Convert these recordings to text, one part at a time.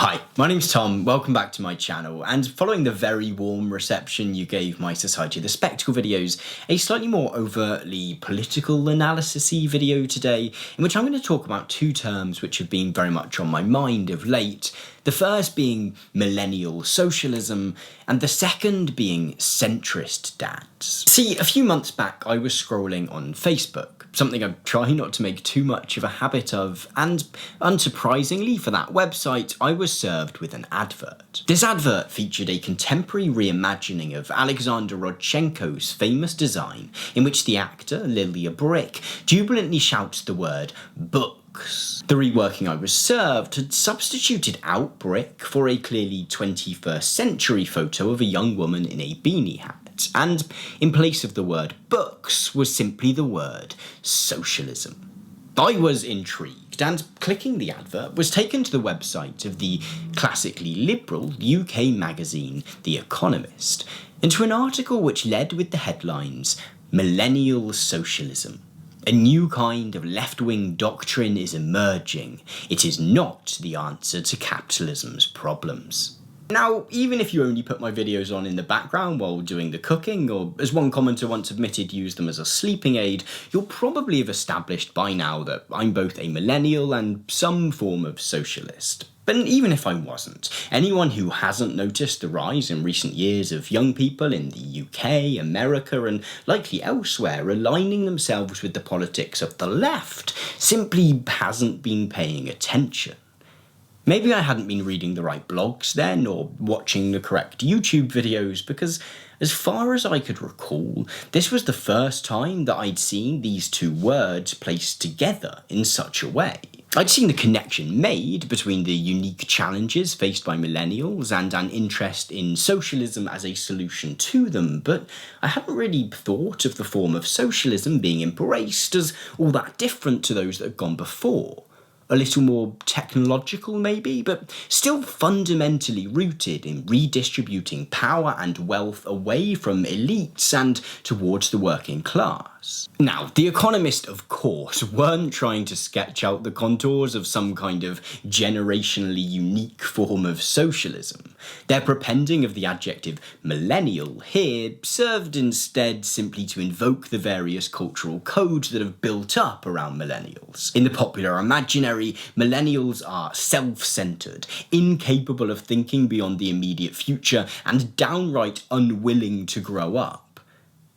Hi, my name's Tom, welcome back to my channel, and following the very warm reception you gave my Society of the Spectacle videos, a slightly more overtly political analysis-y video today, in which I'm going to talk about two terms which have been very much on my mind of late, the first being millennial socialism, and the second being centrist dads. See, a few months back I was scrolling on Facebook, something I try not to make too much of a habit of, and unsurprisingly for that website, I was served with an advert. This advert featured a contemporary reimagining of Alexander Rodchenko's famous design, in which the actor, Lilia Brick, jubilantly shouts the word books. The reworking I was served had substituted out Brick for a clearly 21st century photo of a young woman in a beanie hat, and in place of the word books was simply the word socialism. I was intrigued, and clicking the advert was taken to the website of the classically liberal UK magazine The Economist, and to an article which led with the headlines, "Millennial Socialism. A new kind of left-wing doctrine is emerging. It is not the answer to capitalism's problems." Now, even if you only put my videos on in the background while doing the cooking, or as one commenter once admitted, use them as a sleeping aid, you'll probably have established by now that I'm both a millennial and some form of socialist. But even if I wasn't, anyone who hasn't noticed the rise in recent years of young people in the UK, America, and likely elsewhere aligning themselves with the politics of the left simply hasn't been paying attention. Maybe I hadn't been reading the right blogs then, or watching the correct YouTube videos, because as far as I could recall, this was the first time that I'd seen these two words placed together in such a way. I'd seen the connection made between the unique challenges faced by millennials and an interest in socialism as a solution to them, but I hadn't really thought of the form of socialism being embraced as all that different to those that had gone before. A little more technological maybe, but still fundamentally rooted in redistributing power and wealth away from elites and towards the working class. Now, The Economist, of course, weren't trying to sketch out the contours of some kind of generationally unique form of socialism. Their prepending of the adjective millennial here served instead simply to invoke the various cultural codes that have built up around millennials. In the popular imaginary, millennials are self-centered, incapable of thinking beyond the immediate future, and downright unwilling to grow up.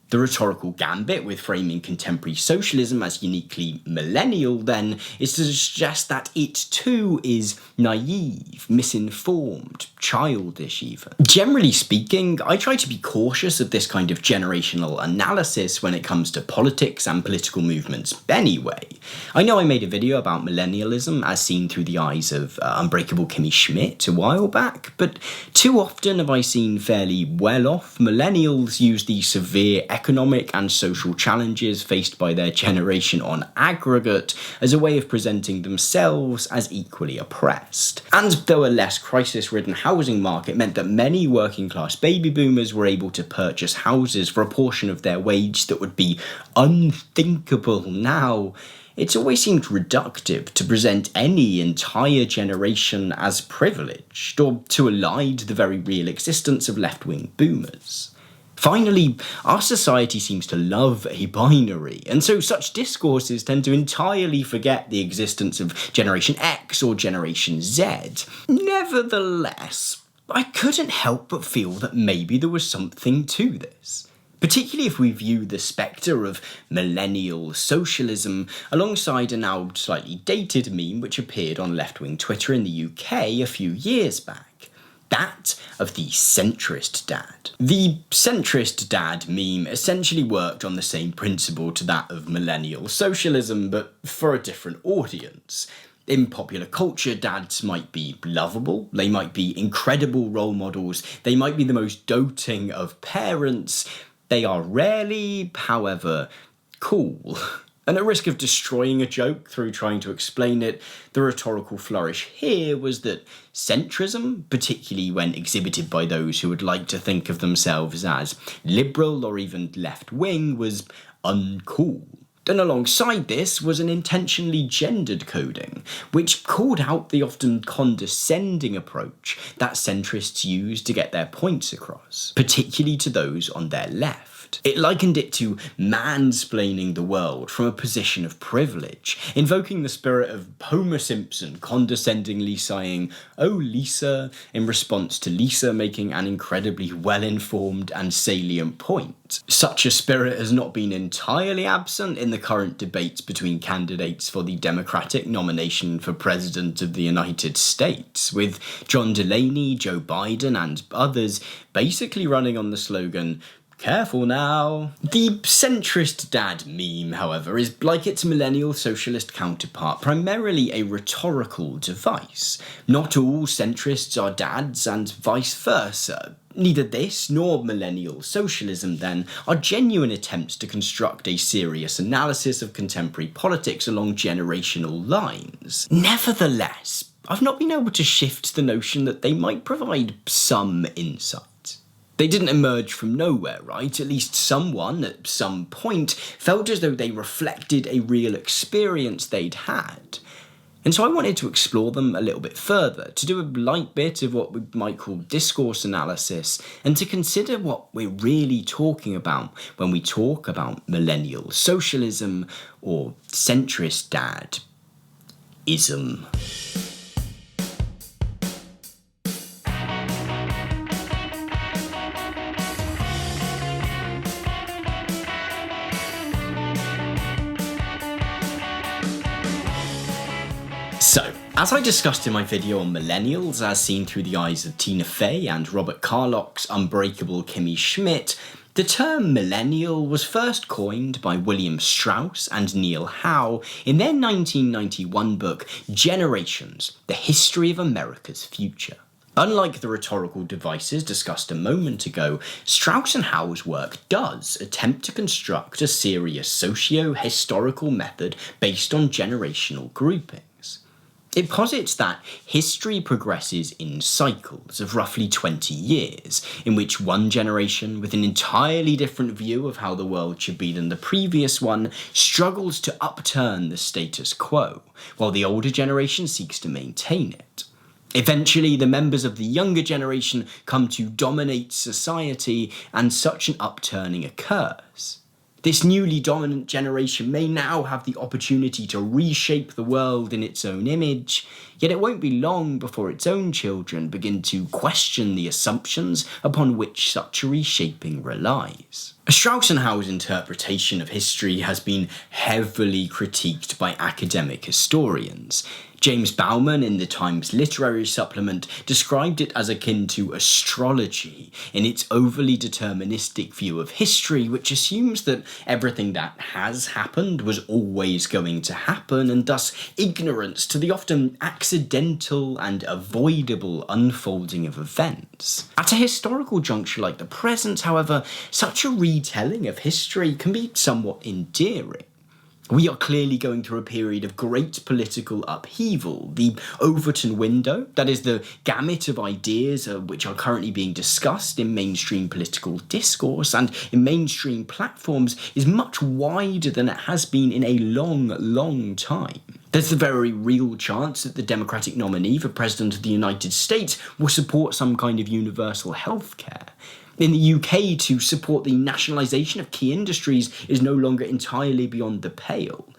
The rhetorical gambit with framing contemporary socialism as uniquely millennial, then, is to suggest that it too is naive, misinformed, childish even. Generally speaking, I try to be cautious of this kind of generational analysis when it comes to politics and political movements anyway. I know I made a video about millennialism as seen through the eyes of Unbreakable Kimmy Schmidt a while back, but too often have I seen fairly well-off millennials use the severe economic and social challenges faced by their generation on aggregate as a way of presenting themselves as equally oppressed. And though a less crisis-ridden housing market meant that many working-class baby boomers were able to purchase houses for a portion of their wage that would be unthinkable now, it's always seemed reductive to present any entire generation as privileged, or to elide the very real existence of left-wing boomers. Finally, our society seems to love a binary, and so such discourses tend to entirely forget the existence of Generation X or Generation Z. Nevertheless, I couldn't help but feel that maybe there was something to this. Particularly if we view the spectre of millennial socialism alongside a now slightly dated meme which appeared on left-wing Twitter in the UK a few years back. That of the centrist dad. The centrist dad meme essentially worked on the same principle to that of millennial socialism, but for a different audience. In popular culture, dads might be lovable, they might be incredible role models, they might be the most doting of parents. They are rarely, however, cool. And at risk of destroying a joke through trying to explain it, the rhetorical flourish here was that centrism, particularly when exhibited by those who would like to think of themselves as liberal or even left-wing, was uncool. And alongside this was an intentionally gendered coding, which called out the often condescending approach that centrists use to get their points across, particularly to those on their left. It likened it to mansplaining the world from a position of privilege, invoking the spirit of Homer Simpson condescendingly sighing, "Oh Lisa," in response to Lisa making an incredibly well-informed and salient point. Such a spirit has not been entirely absent in the current debates between candidates for the Democratic nomination for President of the United States, with John Delaney, Joe Biden, and others basically running on the slogan, "Careful now." The centrist dad meme, however, is like its millennial socialist counterpart, primarily a rhetorical device. Not all centrists are dads, and vice versa. Neither this nor millennial socialism, then, are genuine attempts to construct a serious analysis of contemporary politics along generational lines. Nevertheless, I've not been able to shift the notion that they might provide some insight. They didn't emerge from nowhere, right? At least someone, at some point, felt as though they reflected a real experience they'd had. And so I wanted to explore them a little bit further, to do a light bit of what we might call discourse analysis, and to consider what we're really talking about when we talk about millennial socialism or centrist dad-ism. So, as I discussed in my video on millennials as seen through the eyes of Tina Fey and Robert Carlock's unbreakable Kimmy Schmidt, the term millennial was first coined by William Strauss and Neil Howe in their 1991 book Generations: The History of America's Future. Unlike the rhetorical devices discussed a moment ago, Strauss and Howe's work does attempt to construct a serious socio-historical method based on generational groupings. It posits that history progresses in cycles of roughly 20 years, in which one generation, with an entirely different view of how the world should be than the previous one, struggles to upturn the status quo, while the older generation seeks to maintain it. Eventually, the members of the younger generation come to dominate society, and such an upturning occurs. This newly dominant generation may now have the opportunity to reshape the world in its own image, yet it won't be long before its own children begin to question the assumptions upon which such a reshaping relies. Strauss and Howe's interpretation of history has been heavily critiqued by academic historians. James Bauman in the Times Literary Supplement described it as akin to astrology in its overly deterministic view of history, which assumes that everything that has happened was always going to happen, and thus ignorance to the often accidental and avoidable unfolding of events. At a historical juncture like the present, however, such a retelling of history can be somewhat endearing. We are clearly going through a period of great political upheaval. The Overton window, that is the gamut of ideas which are currently being discussed in mainstream political discourse and in mainstream platforms, is much wider than it has been in a long time. There's the very real chance that the Democratic nominee for President of the United States will support some kind of universal health care. In the UK, to support the nationalisation of key industries is no longer entirely beyond the pale.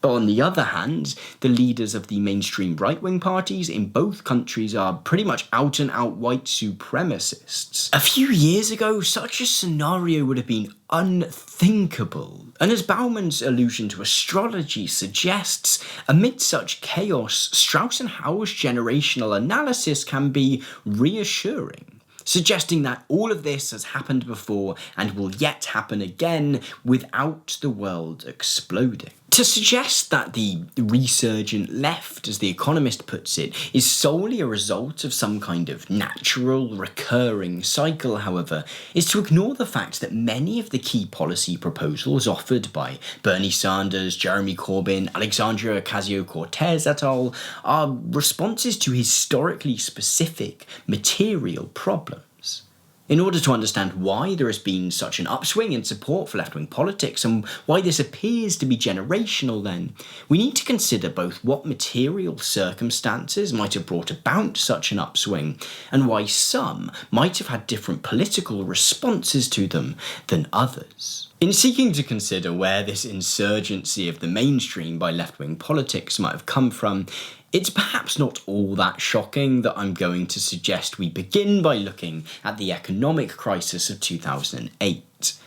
On the other hand, the leaders of the mainstream right-wing parties in both countries are pretty much out-and-out white supremacists. A few years ago, such a scenario would have been unthinkable. And as Bauman's allusion to astrology suggests, amid such chaos, Strauss and Howe's generational analysis can be reassuring, suggesting that all of this has happened before and will yet happen again without the world exploding. To suggest that the resurgent left, as The Economist puts it, is solely a result of some kind of natural, recurring cycle, however, is to ignore the fact that many of the key policy proposals offered by Bernie Sanders, Jeremy Corbyn, Alexandria Ocasio-Cortez et al. Are responses to historically specific material problems. In order to understand why there has been such an upswing in support for left-wing politics and why this appears to be generational then, we need to consider both what material circumstances might have brought about such an upswing and why some might have had different political responses to them than others. In seeking to consider where this insurgency of the mainstream by left-wing politics might have come from, it's perhaps not all that shocking that I'm going to suggest we begin by looking at the economic crisis of 2008.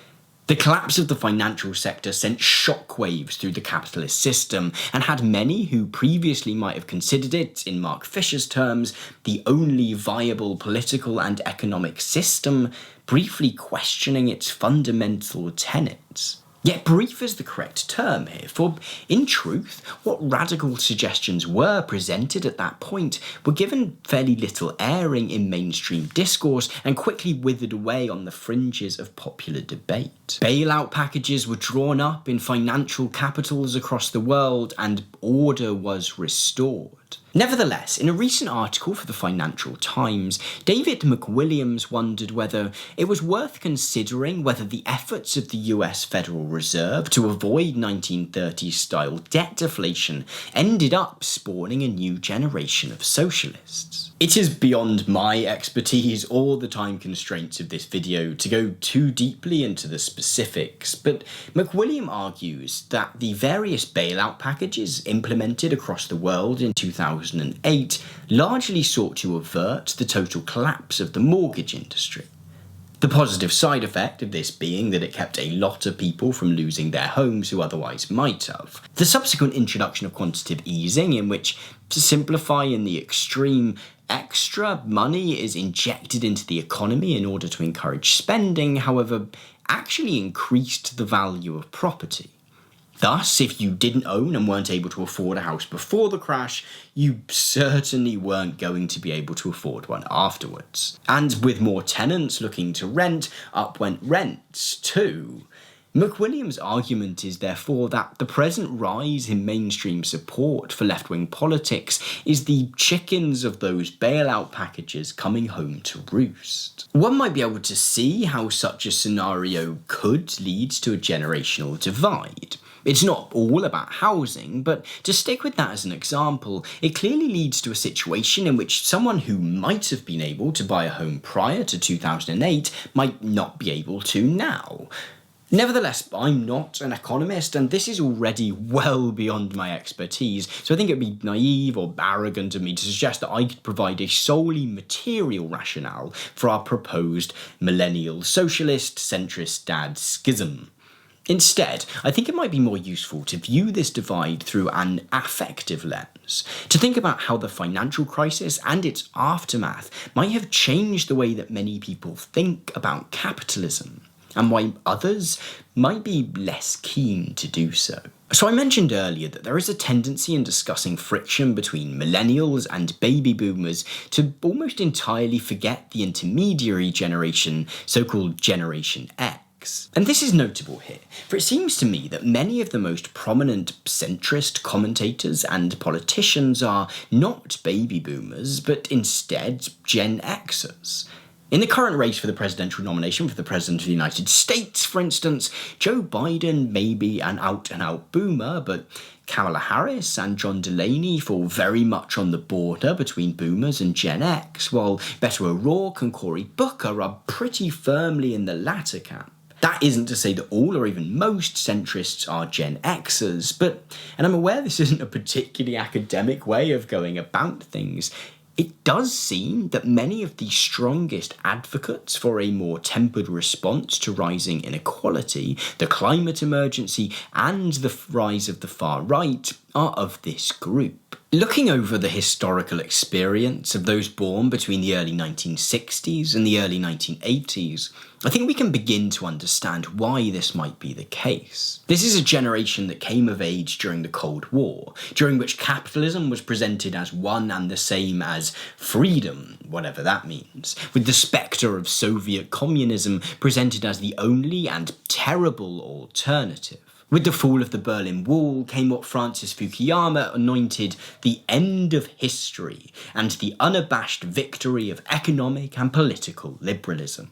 The collapse of the financial sector sent shockwaves through the capitalist system and had many who previously might have considered it, in Mark Fisher's terms, the only viable political and economic system, briefly questioning its fundamental tenets. Yet brief is the correct term here, for in truth, what radical suggestions were presented at that point were given fairly little airing in mainstream discourse and quickly withered away on the fringes of popular debate. Bailout packages were drawn up in financial capitals across the world and order was restored. Nevertheless, in a recent article for the Financial Times, David McWilliams wondered whether it was worth considering whether the efforts of the US Federal Reserve to avoid 1930s-style debt deflation ended up spawning a new generation of socialists. It is beyond my expertise or the time constraints of this video to go too deeply into the specifics, but McWilliams argues that the various bailout packages implemented across the world in 2008 largely sought to avert the total collapse of the mortgage industry. The positive side effect of this being that it kept a lot of people from losing their homes who otherwise might have. The subsequent introduction of quantitative easing, in which, to simplify in the extreme, extra money is injected into the economy in order to encourage spending, however, actually increased the value of property. Thus, if you didn't own and weren't able to afford a house before the crash, you certainly weren't going to be able to afford one afterwards. And with more tenants looking to rent, up went rents too. McWilliams' argument is therefore that the present rise in mainstream support for left-wing politics is the chickens of those bailout packages coming home to roost. One might be able to see how such a scenario could lead to a generational divide. It's not all about housing, but to stick with that as an example, it clearly leads to a situation in which someone who might have been able to buy a home prior to 2008 might not be able to now. Nevertheless, I'm not an economist, and this is already well beyond my expertise, so I think it would be naive or arrogant of me to suggest that I could provide a solely material rationale for our proposed millennial socialist centrist dad schism. Instead, I think it might be more useful to view this divide through an affective lens, to think about how the financial crisis and its aftermath might have changed the way that many people think about capitalism, and why others might be less keen to do so. So I mentioned earlier that there is a tendency in discussing friction between millennials and baby boomers to almost entirely forget the intermediary generation, so-called Generation X. And this is notable here, for it seems to me that many of the most prominent centrist commentators and politicians are not baby boomers, but instead Gen Xers. In the current race for the presidential nomination for the President of the United States, for instance, Joe Biden may be an out-and-out boomer, but Kamala Harris and John Delaney fall very much on the border between boomers and Gen X, while Beto O'Rourke and Cory Booker are pretty firmly in the latter camp. That isn't to say that all or even most centrists are Gen Xers, but, and I'm aware this isn't a particularly academic way of going about things, it does seem that many of the strongest advocates for a more tempered response to rising inequality, the climate emergency, and the rise of the far right are of this group. Looking over the historical experience of those born between the early 1960s and the early 1980s, I think we can begin to understand why this might be the case. This is a generation that came of age during the Cold War, during which capitalism was presented as one and the same as freedom, whatever that means, with the spectre of Soviet communism presented as the only and terrible alternative. With the fall of the Berlin Wall came what Francis Fukuyama anointed the end of history and the unabashed victory of economic and political liberalism.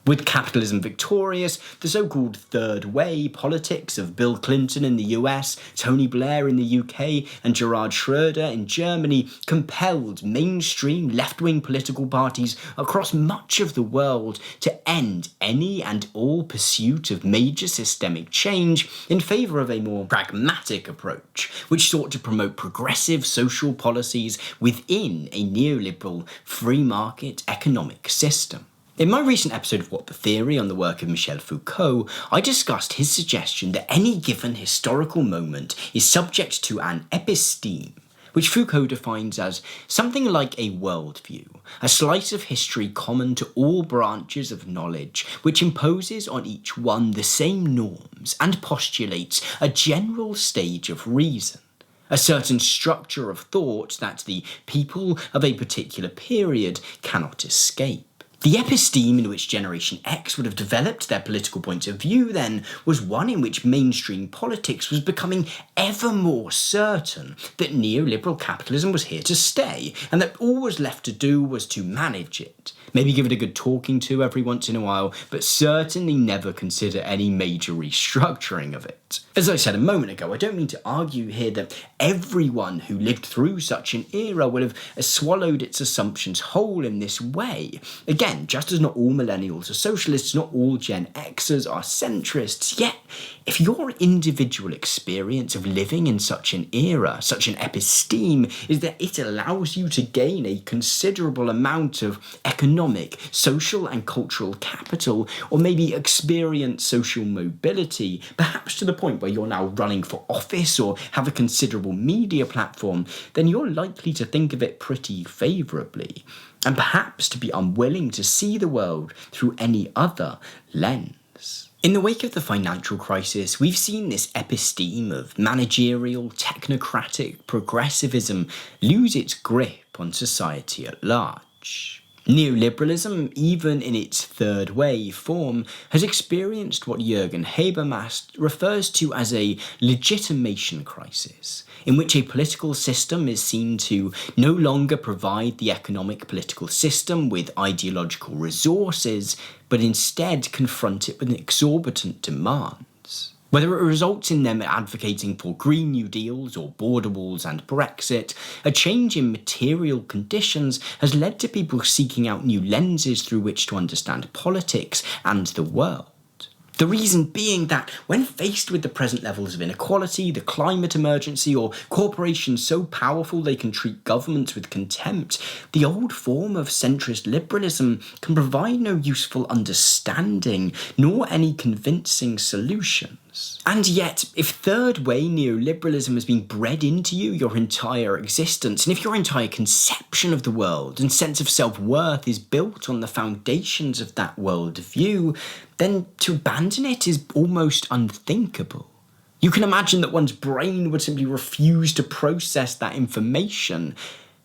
With capitalism victorious, the so-called third way politics of Bill Clinton in the US, Tony Blair in the UK, and Gerhard Schroeder in Germany compelled mainstream left-wing political parties across much of the world to end any and all pursuit of major systemic change in favour of a more pragmatic approach, which sought to promote progressive social policies within a neoliberal free market economic system. In my recent episode of What the Theory on the work of Michel Foucault, I discussed his suggestion that any given historical moment is subject to an episteme, which Foucault defines as something like a worldview, a slice of history common to all branches of knowledge, which imposes on each one the same norms and postulates a general stage of reason, a certain structure of thought that the people of a particular period cannot escape. The episteme in which Generation X would have developed their political point of view then was one in which mainstream politics was becoming ever more certain that neoliberal capitalism was here to stay, and that all was left to do was to manage it. Maybe give it a good talking to every once in a while, but certainly never consider any major restructuring of it. As I said a moment ago, I don't mean to argue here that everyone who lived through such an era would have swallowed its assumptions whole in this way. Again, just as not all millennials are socialists, not all Gen Xers are centrists, yet if your individual experience of living in such an era, such an episteme, is that it allows you to gain a considerable amount of economic, social and cultural capital, or maybe experience social mobility, perhaps to the point where you're now running for office or have a considerable media platform, then you're likely to think of it pretty favourably, and perhaps to be unwilling to see the world through any other lens. In the wake of the financial crisis, we've seen this episteme of managerial, technocratic progressivism lose its grip on society at large. Neoliberalism, even in its third way form, has experienced what Jurgen Habermas refers to as a legitimation crisis, in which a political system is seen to no longer provide the economic political system with ideological resources, but instead confront it with exorbitant demands. Whether it results in them advocating for Green New Deals or border walls and Brexit, a change in material conditions has led to people seeking out new lenses through which to understand politics and the world. The reason being that when faced with the present levels of inequality, the climate emergency, or corporations so powerful they can treat governments with contempt, the old form of centrist liberalism can provide no useful understanding nor any convincing solutions. And yet, if third way neoliberalism has been bred into you your entire existence, and if your entire conception of the world and sense of self-worth is built on the foundations of that worldview, then to abandon it is almost unthinkable. You can imagine that one's brain would simply refuse to process that information,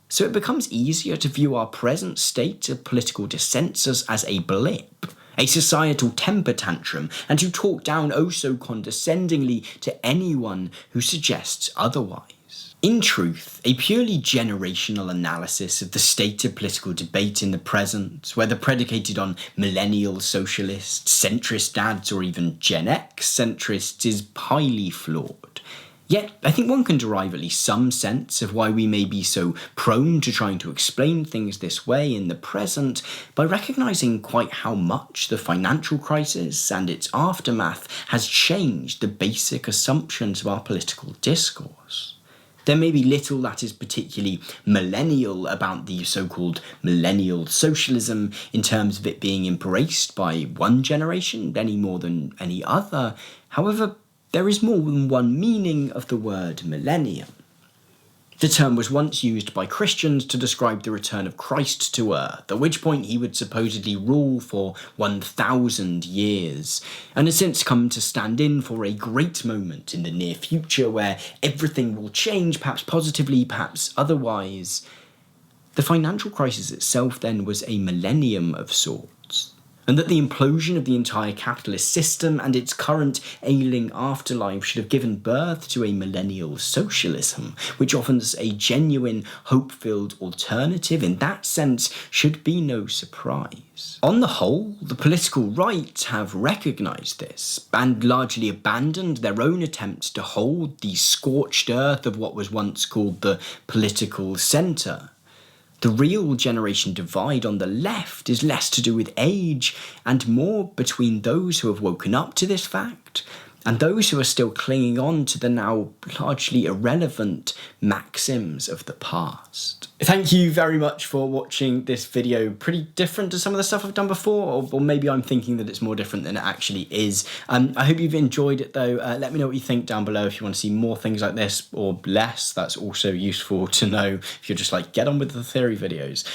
so it becomes easier to view our present state of political dissensus as a blip, a societal temper tantrum, and to talk down oh so condescendingly to anyone who suggests otherwise. In truth, a purely generational analysis of the state of political debate in the present, whether predicated on millennial socialists, centrist dads, or even Gen X centrists, is highly flawed. Yet, I think one can derive at least some sense of why we may be so prone to trying to explain things this way in the present by recognising quite how much the financial crisis and its aftermath has changed the basic assumptions of our political discourse. There may be little that is particularly millennial about the so-called millennial socialism in terms of it being embraced by one generation any more than any other. However, there is more than one meaning of the word millennium. The term was once used by Christians to describe the return of Christ to earth, at which point he would supposedly rule for 1,000 years, and has since come to stand in for a great moment in the near future where everything will change, perhaps positively, perhaps otherwise. The financial crisis itself then was a millennium of sorts. and that the implosion of the entire capitalist system and its current ailing afterlife should have given birth to a millennial socialism, which offers a genuine, hope-filled alternative in that sense should be no surprise. On the whole, the political right have recognised this, and largely abandoned their own attempts to hold the scorched earth of what was once called the political centre. The real generation divide on the left is less to do with age and more between those who have woken up to this fact and those who are still clinging on to the now largely irrelevant maxims of the past. Thank you very much for watching this video. Pretty different to some of the stuff I've done before, or maybe I'm thinking that it's more different than it actually is. I hope you've enjoyed it though. Let me know what you think down below if you want to see more things like this or less. That's also useful to know if you're just like, get on with the theory videos.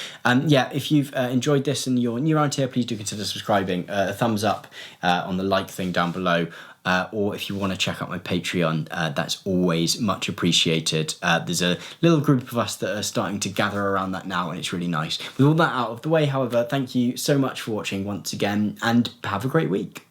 Yeah, if you've enjoyed this and you're new around here, please do consider subscribing. A thumbs up on the like thing down below. Or if you want to check out my Patreon, that's always much appreciated. There's a little group of us that are starting to gather around that now, and it's really nice. With all that out of the way, however, thank you so much for watching once again, and have a great week.